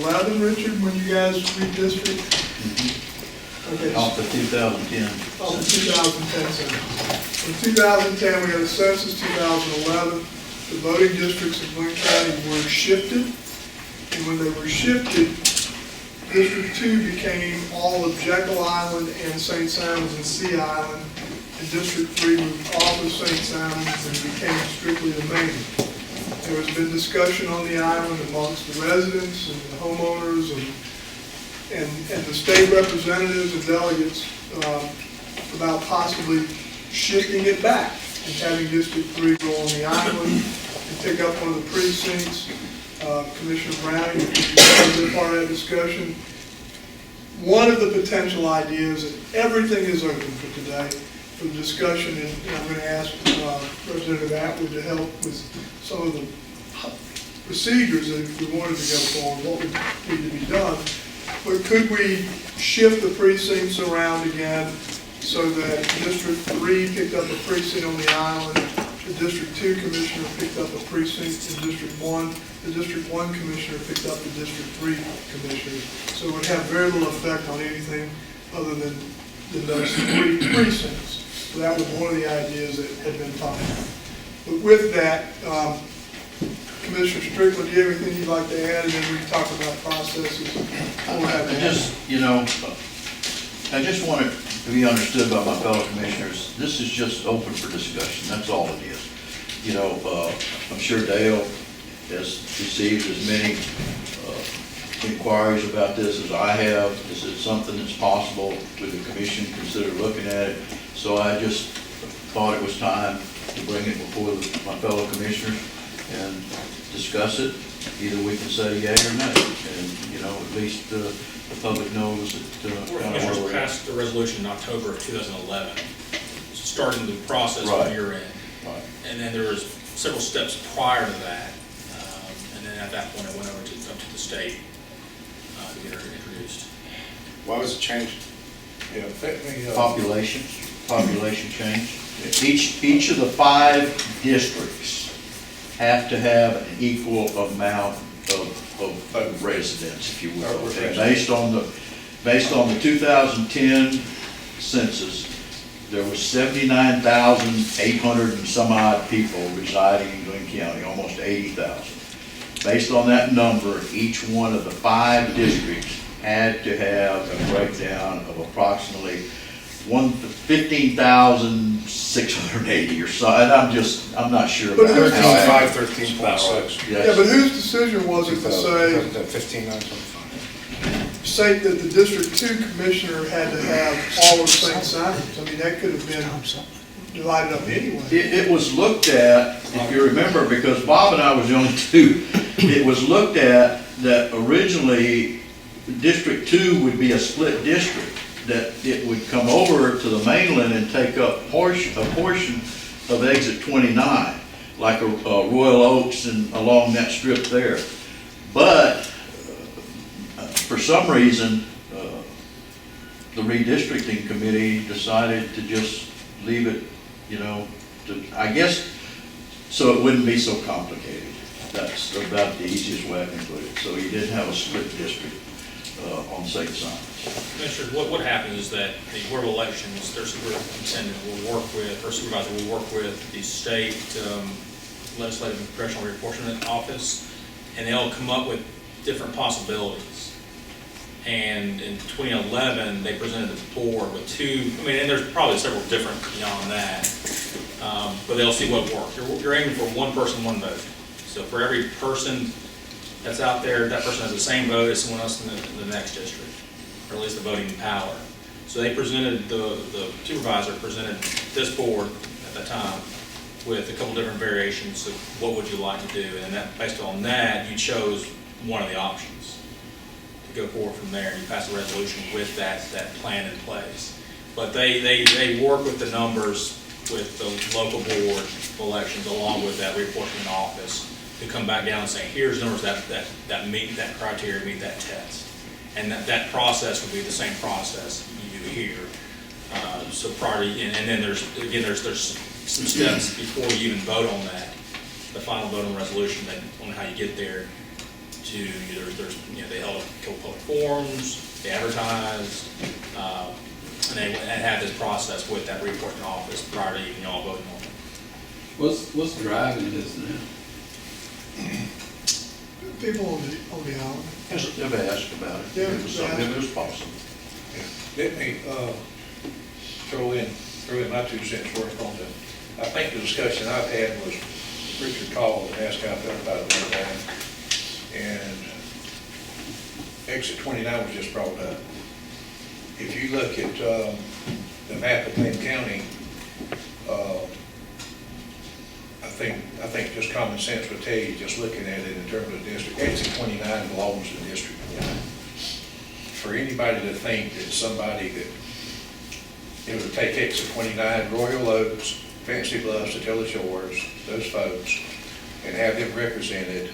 2011, Richard, when you guys redistricted? Okay. Off the 2010. Off the 2010 census. In 2010, we had a census. 2011, the voting districts in Glynn County were shifted, and when they were shifted, District 2 became all of Jekyll Island and St. Simons and Sea Island, and District 3 moved off of St. Simons and became strictly the mainland. There has been discussion on the island amongst the residents and the homeowners and the state representatives and delegates about possibly shifting it back and having District 3 go on the island and pick up one of the precincts. Commissioner Brown, you've been part of that discussion. One of the potential ideas, and everything is open for today, for the discussion, and I'm going to ask Representative Atwood to help with some of the procedures that if we wanted to go forward, what would need to be done. But could we shift the precincts around again so that District 3 picked up a precinct on the island, the District 2 commissioner picked up a precinct in District 1, the District 1 commissioner picked up the District 3 commissioner. So it would have very little effect on anything other than those 3 precincts. So that was one of the ideas that had been talked about. But with that, Commissioner Strickland, do you have anything you'd like to add? And then we can talk about processes. I just want it to be understood by my fellow commissioners. This is just open for discussion. That's all it is. You know, I'm sure Dale has received as many inquiries about this as I have. Is it something that's possible? Would the commission consider looking at it? So I just thought it was time to bring it before my fellow commissioners and discuss it. Either we can say yay or no, and you know, at least the public knows that. Commissioners passed the resolution in October of 2011, starting the process right. on your end. Right. And then there was several steps prior to that, and then at that point it went over up to the state to get it introduced. Why was it changed? Yeah, Population change. Each of the 5 districts have to have an equal amount of residents, if you will. And based on the 2010 census, there was 79,800 and some odd people residing in Glynn County, almost 80,000. Based on that number, each one of the 5 districts had to have a breakdown of approximately 15,680 or so, and I'm not sure about But how. 13.6. Yeah, but whose decision was it to say, 15,925. say that the District 2 commissioner had to have all of St. Simons? I mean, that could have been divided up anyway. It was looked at, if you remember, because Bob and I was the only 2, it was looked at that originally District 2 would be a split district, that it would come over to the mainland and take up a portion of exit 29, like a Royal Oaks and along that strip there. But for some reason, the redistricting committee decided to just leave it, you know, I guess, so it wouldn't be so complicated. That's about the easiest way I can put it. So you didn't have a split district on St. Simons. Commissioner, what happens is that the Board of Elections, their superintendent will work with, or supervisor will work with the state legislative and congressional reapportionment office, and they'll come up with different possibilities. And in 2011, they presented the board with 2, I mean, and there's probably several different beyond that, but they'll see what works. You're aiming for 1 person, 1 vote. So for every person that's out there, that person has the same vote as someone else in the next district, or at least the voting power. So they presented, the supervisor presented this board at that time with a couple different variations of what would you like to do, and that, based on that, you chose one of the options to go forward from there, and you pass a resolution with that plan in place. But they work with the numbers with the local board of elections along with that reapportionment office to come back down and say, here's numbers that meet that criteria, meet that test. And that process would be the same process you do here. So prior to, and then there's some steps before you even vote on that, the final vote on the resolution, that on how you get there to, there's the hold public forums, they advertised, and they had this process with that reinforcement office prior to even y'all voting on it. What's driving this now? People on the island. They've asked about it. Yeah, It was something that was possible. Let me, throw in my 2 cents worth on that. I think the discussion I've had was Richard called and asked out there about it the other day. And exit 29 was just brought up. If you look at, the map of Glynn County, I think just common sense would tell you, just looking at it in terms of the district, exit 29 belongs to District 1. For anybody to think that somebody that, it would take exit 29, Royal Oaks, Fancy Bluffs, Attila Shores, those folks, and have them represented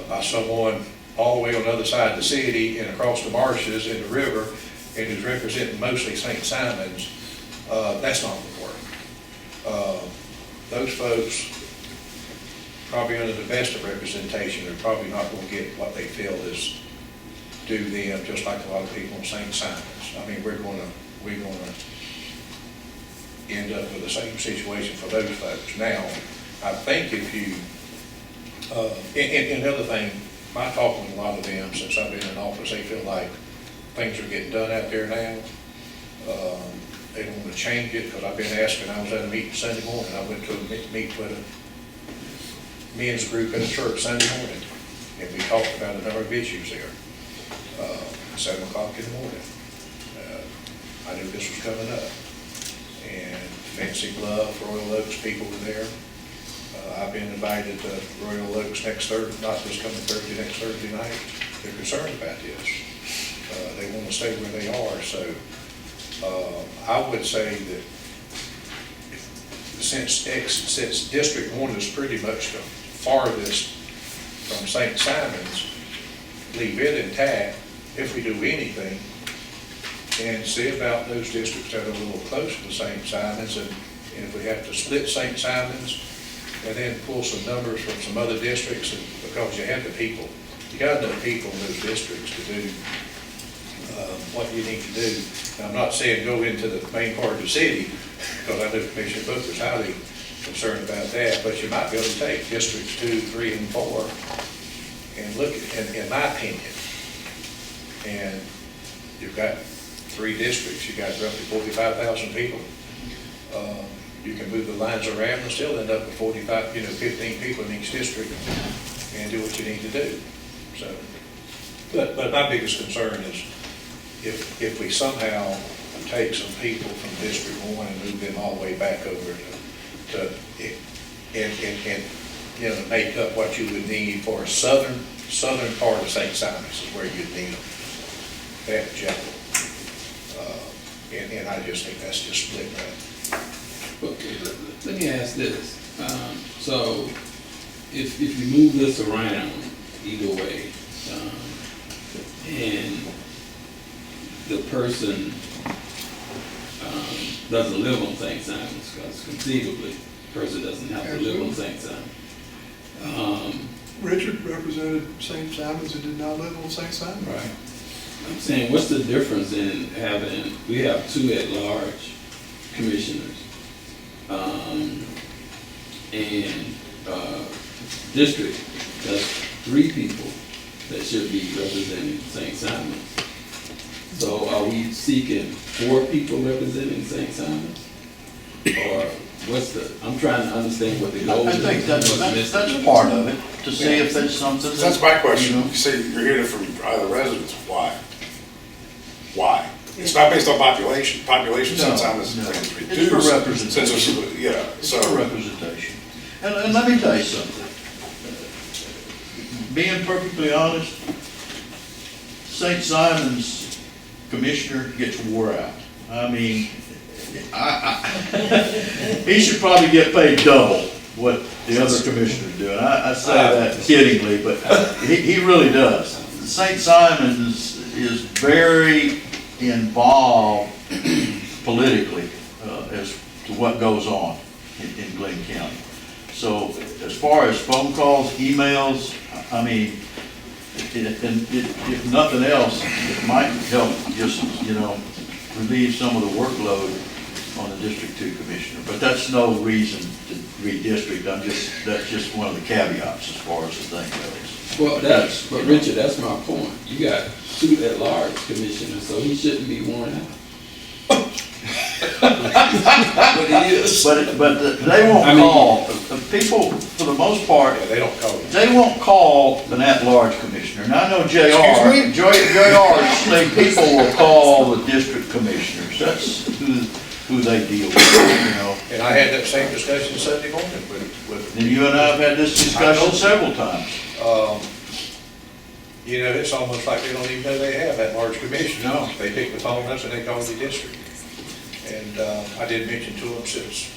by someone all the way on the other side of the city and across the marshes and the river, and is representing mostly St. Simons, that's not going to work. Those folks, probably under the best of representation, are probably not going to get what they feel is due them, just like a lot of people in St. Simons. I mean, we're going to end up with the same situation for those folks. Now, I think if you, and the other thing, my talking with a lot of them since I've been in office, they feel like things are getting done out there now. They don't want to change it, because I've been asking. I was at a meeting Sunday morning. I went to a meet with a men's group at a church Sunday morning, and we talked about a number of issues there. 7 o'clock in the morning. I knew this was coming up. And Fancy Bluff, Royal Oaks people were there. I've been invited to Royal Oaks next Thursday, not this coming Thursday, next Thursday night. They're concerned about this. They want to stay where they are. So I would say that since District 1 is pretty much the farthest from St. Simons, leave it intact if we do anything, and see about those districts that are a little closer to St. Simons, and if we have to split St. Simons, and then pull some numbers from some other districts, and because you have the people, you got enough people in those districts to do what you need to do. Now, I'm not saying go into the main part of the city, because I know Commissioner Booker's highly concerned about that, but you might be able to take districts 2, 3, and 4, and look at, in my opinion, and you've got 3 districts, you got roughly 45,000 people. You can move the lines around and still end up with 15 people in each district, and do what you need to do. So, but my biggest concern is if we somehow take some people from District 1 and move them all the way back over to make up what you would need for a southern part of St. Simons is where you'd need them. That Jekyll. And I just think that's just split right. Okay, let me ask this. So if you move this around either way, and the person doesn't live on St. Simons, because conceivably, the person doesn't have to live on St. Simons. Richard represented St. Simons and did not live on St. Simons. Right. I'm saying, what's the difference in having, we have 2 at-large commissioners, and district, that's 3 people that should be representing St. Simons. So are we seeking 4 people representing St. Simons? Or what's the, I'm trying to understand what the goal I is. think that's missing. part of it, to see if there's something. That's my question. You know. You say you're hearing it from the residents. Why? Why? It's not based on population. Population No, sometimes no. is It's reduced. for representation. Since it's, yeah, It's so. for representation. And let me tell you something. Being perfectly honest, St. Simons commissioner gets wore out. I mean, he should probably get paid double what the other commissioners do. And I say that kiddingly, but he really does. St. Simons is very involved politically as to what goes on in Glynn County. So as far as phone calls, emails, I mean, And if nothing else, it might help just, relieve some of the workload on the District 2 commissioner. But that's no reason to redistrict, that's just one of the caveats as far as the thing goes. Well, but Richard, that's my point. You got 2 at-large commissioners, so he shouldn't be worn out. But he is. But they won't call, people, for the most part, Yeah, they don't call it. they won't call an at-large commissioner. And I know Excuse me? JR's state people will call the district commissioners. That's who they deal with, And I had that same discussion Sunday morning with. And you and I have had this discussion several times. It's almost like they don't even know they have that large commission. No. They pick the phone up and they call the district. And I did mention to them since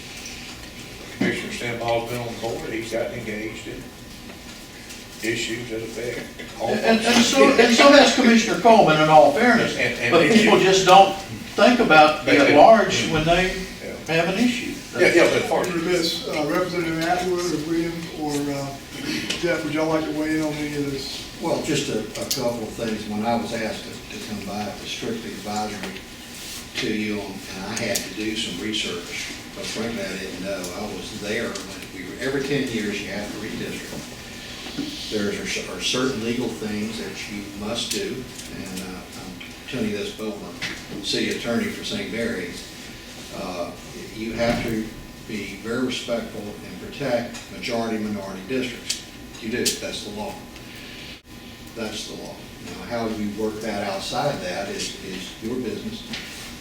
Commissioner Stenball's been on the board, he's gotten engaged in issues that affect all. And so has Commissioner Coleman, in all fairness. And But people just don't think about the at-large when they Yeah. have an issue. Yeah, but far. For this, Representative Atwood or William or Jeff, would y'all like to weigh in on any of this? Well, just a couple of things. When I was asked to come by, it was strictly advisory to you, and I had to do some research, but frankly, I didn't know. I was there when every 10 years you have to redistrict. There are certain legal things that you must do, and I'm telling you this, both my city attorney for St. Mary's, you have to be very respectful and protect majority-minority districts. You do, that's the law. That's the law. Now, how you work that outside that is your business.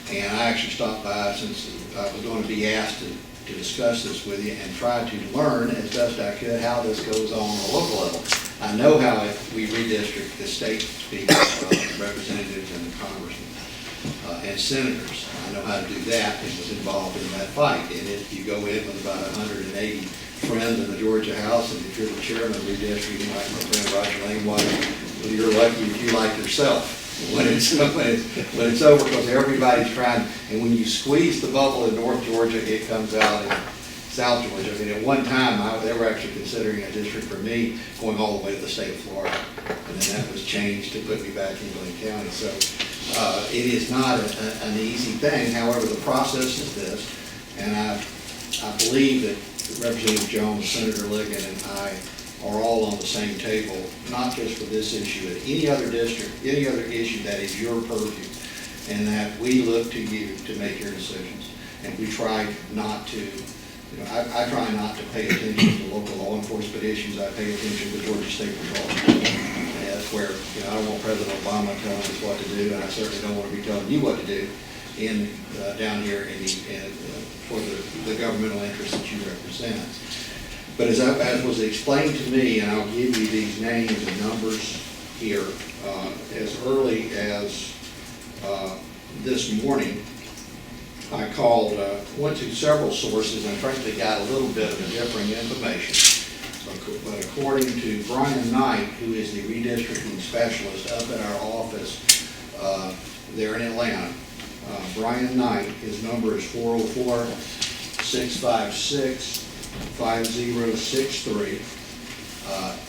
And I actually stopped by since I was going to be asked to discuss this with you and try to learn as best I could how this goes on a local level. I know how we redistrict the state people, representatives and the congressmen and senators. I know how to do that and was involved in that fight. And if you go in with about 180 friends in the Georgia House, and if you're the chairman of redistricting, like my friend Roger Lane was, well, you're lucky if you like yourself when it's over, because everybody's trying. And when you squeeze the bubble in North Georgia, it comes out in South Georgia. I mean, at one time, they were actually considering a district for me going all the way to the state of Florida, and then that was changed to put me back in Glynn County. So it is not an easy thing. However, the process is this, and I believe that Representative Jones, Senator Ligon, and I are all on the same table, not just for this issue, but any other district, any other issue that is your purview, and that we look to you to make your decisions. And we try not to, I try not to pay attention to local law enforcement issues. I pay attention to Georgia State Patrol. And that's where, I don't want President Obama telling us what to do, and I certainly don't want to be telling you what to do down here for the governmental interests that you represent. But as was explained to me, and I'll give you these names and numbers here, as early as this morning, I went to several sources and frankly got a little bit of a differing information. But according to Brian Knight, who is the redistricting specialist up at our office there in Atlanta, Brian Knight, his number is 404-656-5063.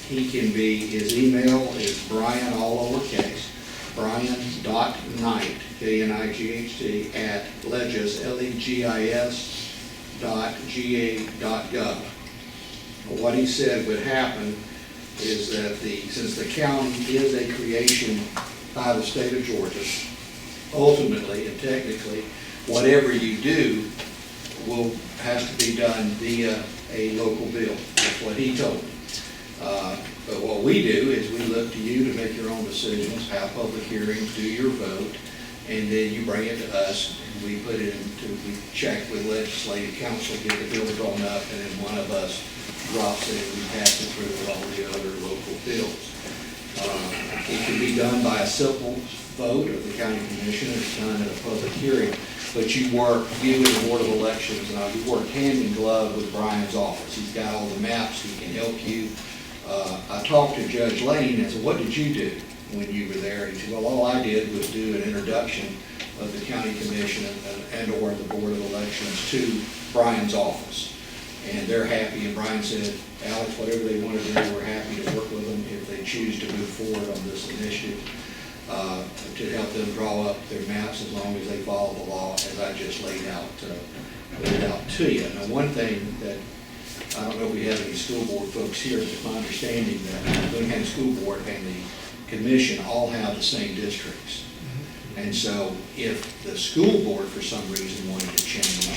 His email is Brian, all lowercase, Brian.Knight, K-N-I-G-H-T, at legis.ga.gov. What he said would happen is that since the county is a creation by the state of Georgia, ultimately and technically, whatever you do has to be done via a local bill. That's what he told me. But what we do is we look to you to make your own decisions, have public hearings, do your vote, and then you bring it to us, and we check with legislative council, get the bill drawn up, and then one of us drops it and we pass it through with all the other local bills. It can be done by a simple vote of the county commission. It's done at a public hearing, but you and the Board of Elections, and you work hand in glove with Brian's office. He's got all the maps. He can help you. I talked to Judge Lane and said, what did you do when you were there? He said, well, all I did was do an introduction of the county commission and or the Board of Elections to Brian's office. and they're happy, and Brian said, Alex, whatever they want to do, we're happy to work with them if they choose to move forward on this initiative, to help them draw up their maps as long as they follow the law as I just laid out to you. Now, one thing that, I don't know if we have any school board folks here, but it's my understanding that the Glynn County School Board and the commission all have the same districts. And so if the school board for some reason wanted to change,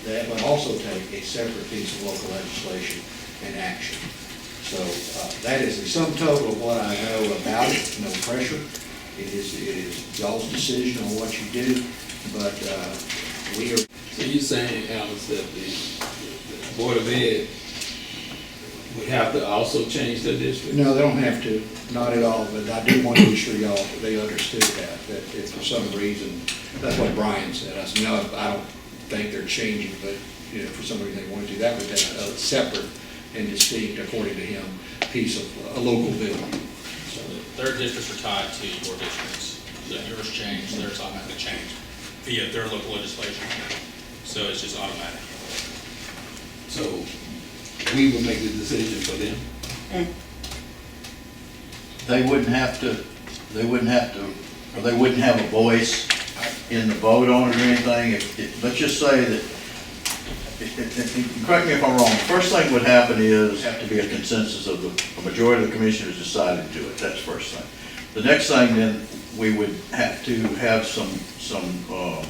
that would also take a separate piece of local legislation and action. So that is the sum total of what I know about it, no pressure. It is y'all's decision on what you do, but we are. So you're saying, Alice, that the Board of Ed would have to also change their district? No, they don't have to, not at all, but I do want to be sure y'all, they understood that if for some reason, that's what Brian said. I said, no, I don't think they're changing, but, you know, for some reason they want to do that, but that's a separate and distinct, according to him, piece of a local bill. So their districts are tied to your districts. So if yours change, theirs automatically change via their local legislation. So it's just automatic. So we will make the decision for them? They wouldn't have to, or they wouldn't have a voice in the vote on it or anything. Let's just say that, correct me if I'm wrong, the first thing would happen is, have to be a consensus of a majority of the commissioners decided to do it. That's the first thing. The next thing then, we would have to have some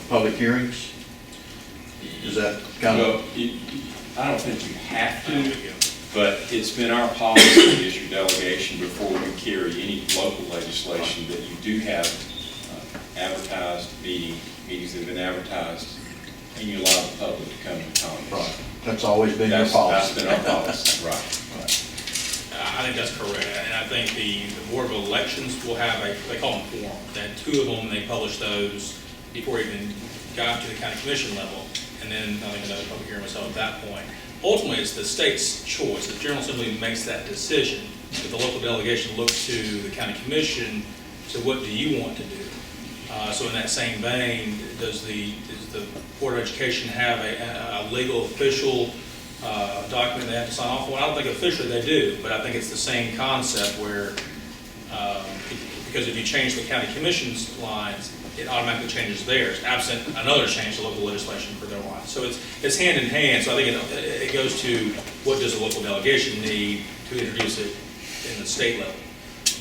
public hearings. Is that kind Well, of? I don't think you have to, but it's been our policy as your delegation before we carry any local legislation that you do have advertised meetings that have been advertised, and you allow the public to come and comment. Right. That's always been your That's policy. been our policy, right. I think that's correct, and I think the Board of Elections will have they call them forums. They had two of them, they published those before it even got to the county commission level, and then I think another public hearing was held at that point. Ultimately, it's the state's choice. The General Assembly makes that decision, but the local delegation looks to the county commission to what do you want to do? So in that same vein, does the Board of Education have a legal official document they have to sign off on? I don't think officially they do, but I think it's the same concept where, because if you change the county commission's lines, it automatically changes theirs, absent another change to local legislation for their lines. So it's hand in hand. So I think it goes to what does the local delegation need to introduce it in the state level,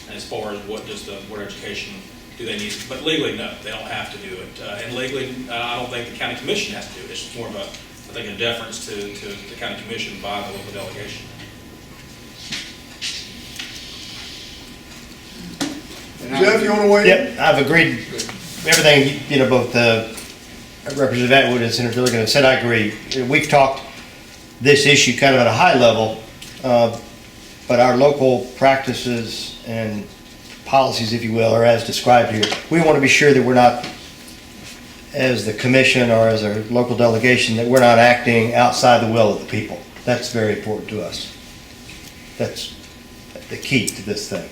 and as far as what does the Board of Education do they need? But legally, no, they don't have to do it. And legally, I don't think the county commission has to do it. It's more of a, I think, a deference to the county commission by the local delegation. Jeff, you want to weigh in? Yep, I've agreed, everything, you know, both Representative Atwood and Senator Ligon have said, I agree. We've talked this issue kind of at a high level, but our local practices and policies, if you will, are as described here. We want to be sure that we're not, as the commission or as a local delegation, that we're not acting outside the will of the people. That's very important to us. That's the key to this thing.